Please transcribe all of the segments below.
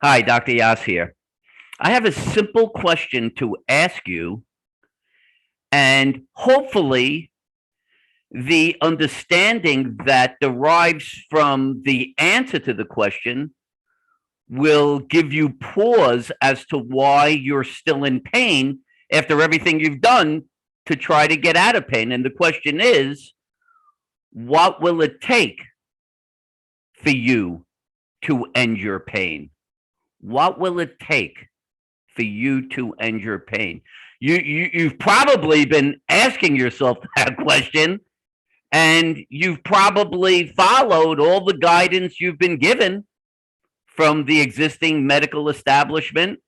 Hi, Dr. Yass here. I have a simple question to ask you, and hopefully, the understanding that derives from the answer to the question will give you pause as to why you're still in pain after everything you've done to try to get out of pain. And the question is, what will it take for you to end your pain? What will it take for you to end your pain? You've probably been asking yourself that question, and you've probably followed all the guidance you've been given from the existing medical establishment.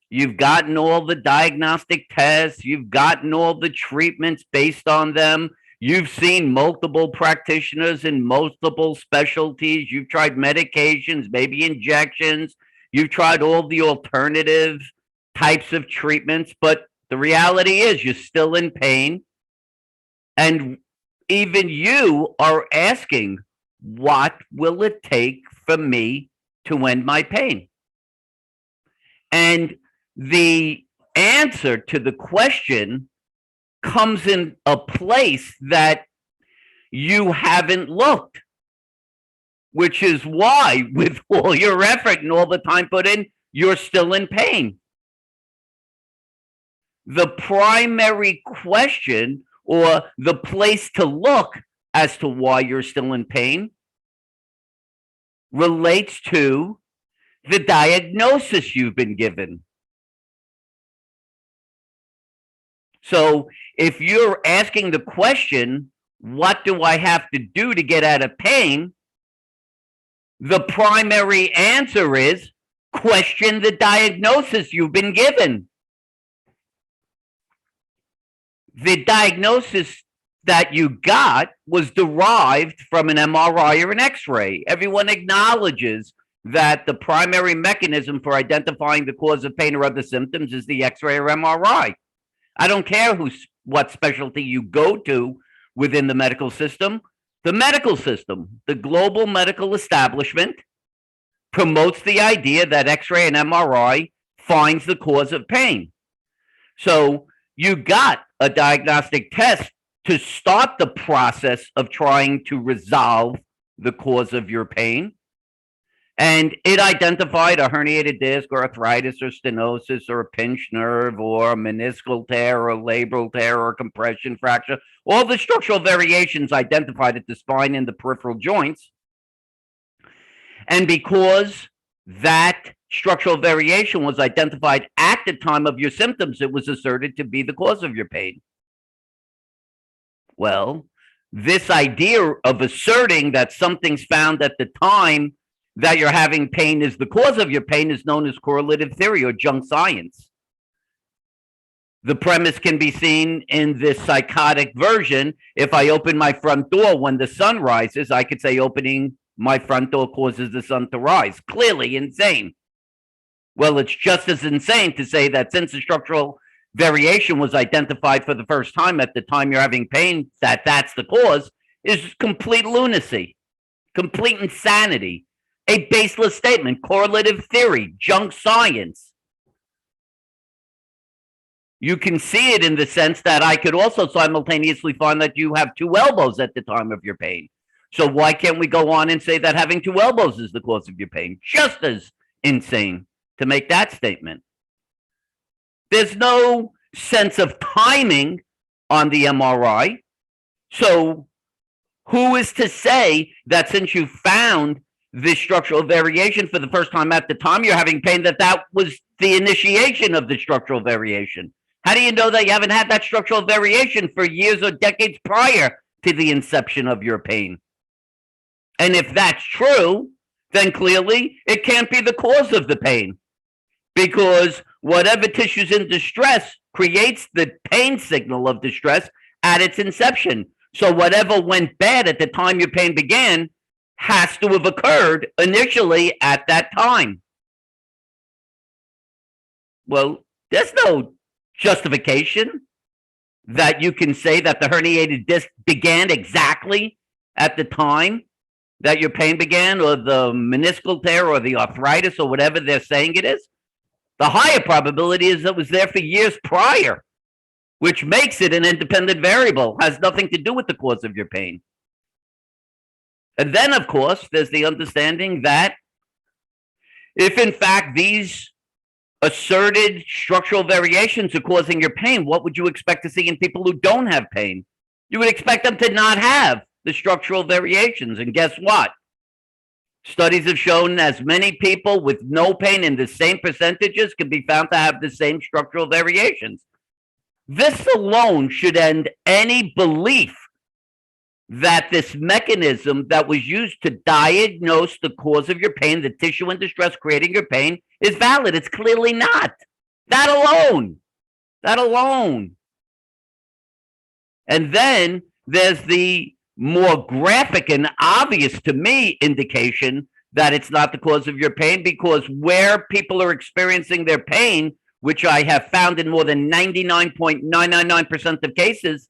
You've gotten all the diagnostic tests, you've gotten all the treatments based on them. You've seen multiple practitioners in multiple specialties. You've tried medications, maybe injections. You've tried all the alternative types of treatments, but the reality is you're still in pain. And even you are asking, what will it take for me to end my pain? And the answer to the question comes in a place that you haven't looked, which is why, with all your effort and all the time put in, you're still in pain. The primary question or the place to look as to why you're still in pain relates to the diagnosis you've been given. So if you're asking the question, what do I have to do to get out of pain? The primary answer is question the diagnosis you've been given. The diagnosis that you got was derived from an MRI or an X-ray. Everyone acknowledges that the primary mechanism for identifying the cause of pain or other symptoms is the X-ray or MRI. I don't care what specialty you go to within the medical system. The global medical establishment, promotes the idea that X-ray and MRI finds the cause of pain. So you got a diagnostic test to start the process of trying to resolve the cause of your pain. And it identified a herniated disc or arthritis or stenosis or a pinched nerve or a meniscal tear or a labral tear or a compression fracture. All the structural variations identified at the spine and the peripheral joints. And because that structural variation was identified at the time of your symptoms, it was asserted to be the cause of your pain. Well, this idea of asserting that something's found at the time that you're having pain is the cause of your pain is known as correlative theory or junk science. The premise can be seen in this psychotic version. If I open my front door when the sun rises, I could say opening my front door causes the sun to rise. Clearly insane. Well, it's just as insane to say that since the structural variation was identified for the first time at the time you're having pain, that's the cause, is complete lunacy, complete insanity. A baseless statement, correlative theory, junk science. You can see it in the sense that I could also simultaneously find that you have two elbows at the time of your pain. So why can't we go on and say that having two elbows is the cause of your pain? Just as insane to make that statement. There's no sense of timing on the MRI. So who is to say that since you found this structural variation for the first time at the time you're having pain, that was the initiation of the structural variation? How do you know that you haven't had that structural variation for years or decades prior to the inception of your pain? And if that's true, then clearly it can't be the cause of the pain, because whatever tissue's in distress creates the pain signal of distress at its inception. So whatever went bad at the time your pain began has to have occurred initially at that time. Well, there's no justification that you can say that the herniated disc began exactly at the time that your pain began, or the meniscal tear, or the arthritis, or whatever they're saying it is, the higher probability is it was there for years prior, which makes it an independent variable, has nothing to do with the cause of your pain. And then, of course, there's the understanding that if, in fact, these asserted structural variations are causing your pain, what would you expect to see in people who don't have pain? You would expect them to not have the structural variations. And guess what? Studies have shown as many people with no pain in the same percentages can be found to have the same structural variations. This alone should end any belief that this mechanism that was used to diagnose the cause of your pain, the tissue in distress creating your pain, is valid. It's clearly not. That alone. That alone. And then there's the more graphic and obvious to me indication that it's not the cause of your pain, because where people are experiencing their pain, which I have found in more than 99.999% of cases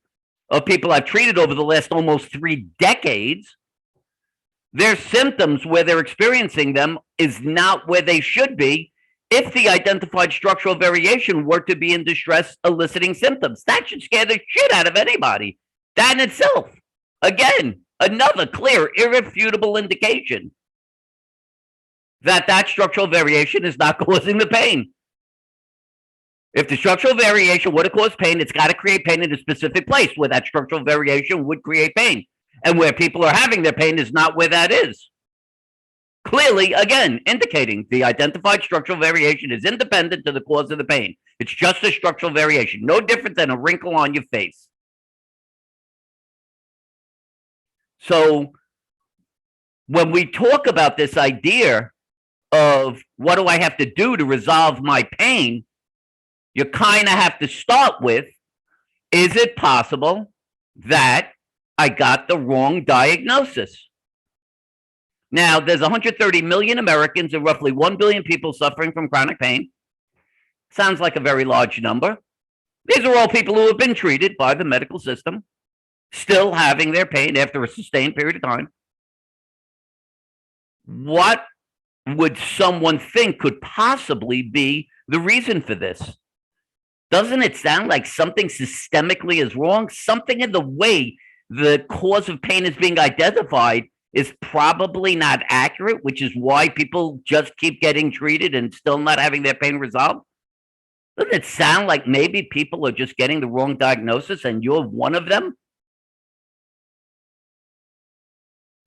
of people I've treated over the last almost 3 decades, their symptoms where they're experiencing them is not where they should be if the identified structural variation were to be in distress eliciting symptoms. That should scare the shit out of anybody. That in itself, again, another clear, irrefutable indication that that structural variation is not causing the pain. If the structural variation were to cause pain, it's got to create pain in a specific place where that structural variation would create pain. And where people are having their pain is not where that is. Clearly, again, indicating the identified structural variation is independent to the cause of the pain. It's just a structural variation, no different than a wrinkle on your face. So when we talk about this idea of what do I have to do to resolve my pain, you kind of have to start with, is it possible that I got the wrong diagnosis? Now, there's 130 million Americans and roughly 1 billion people suffering from chronic pain. Sounds like a very large number. These are all people who have been treated by the medical system, still having their pain after a sustained period of time. What would someone think could possibly be the reason for this? Doesn't it sound like something systemically is wrong? Something in the way the cause of pain is being identified is probably not accurate, which is why people just keep getting treated and still not having their pain resolved? Doesn't it sound like maybe people are just getting the wrong diagnosis and you're one of them?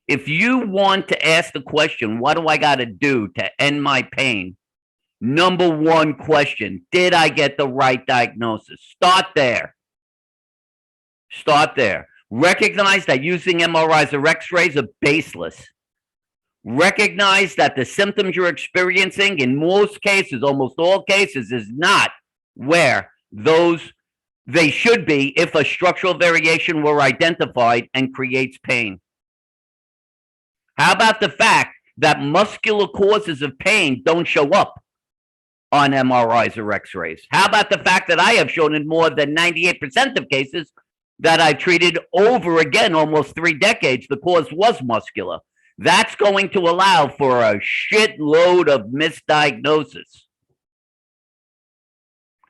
If you want to ask the question, what do I got to do to end my pain? Number one question, did I get the right diagnosis? Start there. Start there. Recognize that using MRIs or X-rays are baseless. Recognize that the symptoms you're experiencing in most cases, almost all cases, is not where they should be if a structural variation were identified and creates pain. How about the fact that muscular causes of pain don't show up on MRIs or X-rays? How about the fact that I have shown in more than 98% of cases that I've treated over, again, almost 3 decades, the cause was muscular? That's going to allow for a shitload of misdiagnosis.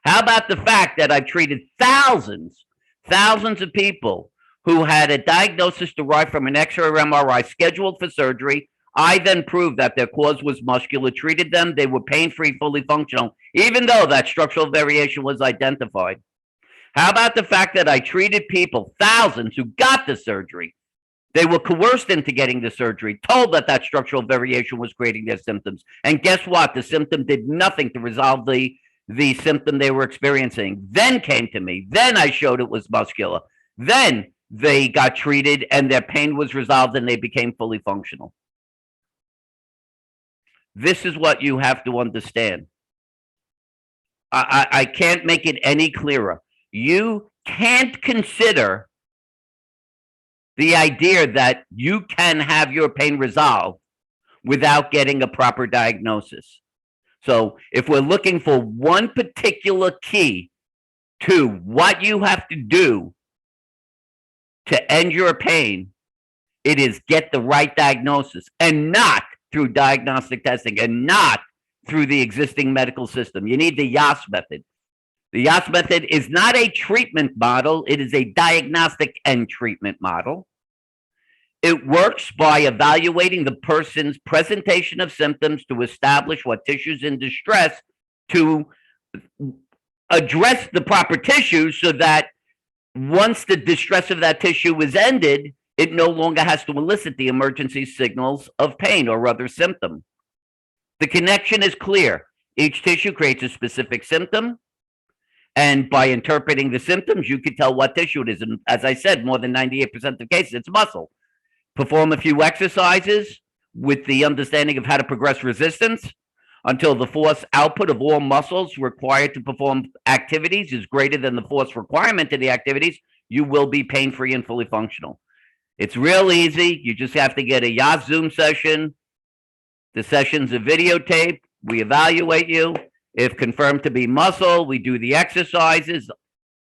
How about the fact that I've treated thousands of people who had a diagnosis derived from an X-ray or MRI scheduled for surgery? I then proved that their cause was muscular, treated them, they were pain-free, fully functional, even though that structural variation was identified. How about the fact that I treated people, thousands, who got the surgery? They were coerced into getting the surgery, told that that structural variation was creating their symptoms. And guess what? The symptom did nothing to resolve the symptom they were experiencing. Then came to me. Then I showed it was muscular. Then they got treated and their pain was resolved and they became fully functional. This is what you have to understand. I can't make it any clearer. You can't consider the idea that you can have your pain resolved without getting a proper diagnosis. So if we're looking for one particular key to what you have to do to end your pain, It is get the right diagnosis, and not through diagnostic testing, and not through the existing medical system. You need the Yass method. The Yass method is not a treatment model. It is a diagnostic and treatment model. It works by evaluating the person's presentation of symptoms to establish what tissues in distress to address the proper tissues, so that once the distress of that tissue is ended, it no longer has to elicit the emergency signals of pain or other symptom. The connection is clear. Each tissue creates a specific symptom, and by interpreting the symptoms, you can tell what tissue it is. And as I said, more than 98% of cases, it's muscle. Perform a few exercises with the understanding of how to progress resistance until the force output of all muscles required to perform activities is greater than the force requirement of the activities. You will be pain-free and fully functional. It's real easy. You just have to get a Yass Zoom session. The session's a videotape. We evaluate you. If confirmed to be muscle, we do the exercises.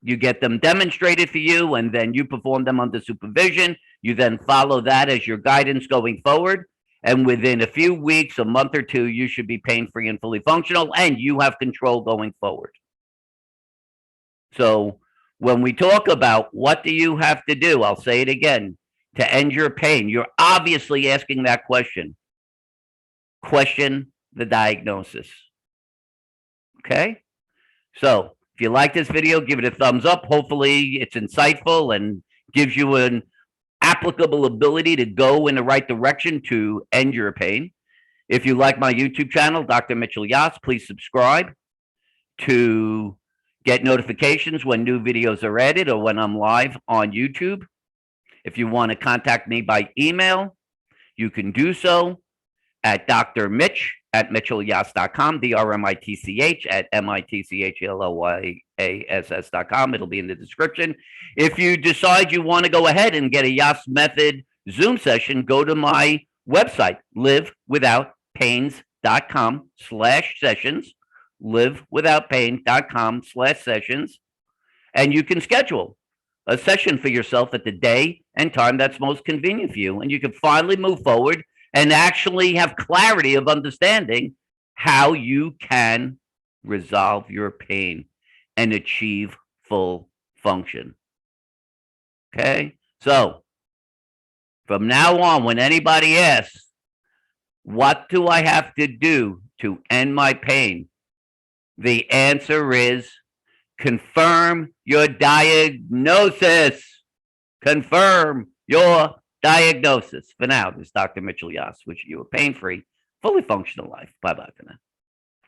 You get them demonstrated for you, and then you perform them under supervision. You then follow that as your guidance going forward. And within a few weeks, a month or two, you should be pain-free and fully functional, and you have control going forward. So when we talk about what do you have to do, I'll say it again, to end your pain, you're obviously asking that question. Question the diagnosis. Okay? So if you like this video, give it a thumbs up. Hopefully it's insightful and gives you an applicable ability to go in the right direction to end your pain. If you like my YouTube channel, Dr. Mitchell Yass, please subscribe to get notifications when new videos are added or when I'm live on YouTube. If you want to contact me by email, you can do so at drmitch@mitchellyass.com, DRMITCH at MITCHELLYASS.com. It'll be in the description. If you decide you want to go ahead and get a Yass Method Zoom session, go to my website, livewithoutpains.com/sessions, livewithoutpain.com/sessions, and you can schedule a session for yourself at the day and time that's most convenient for you. And you can finally move forward and actually have clarity of understanding how you can resolve your pain and achieve full function. Okay? So, from now on, when anybody asks, what do I have to do to end my pain? The answer is confirm your diagnosis. Confirm your diagnosis. For now, this is Dr. Mitchell Yass, wishing you a pain-free, fully functional life. Bye-bye for now.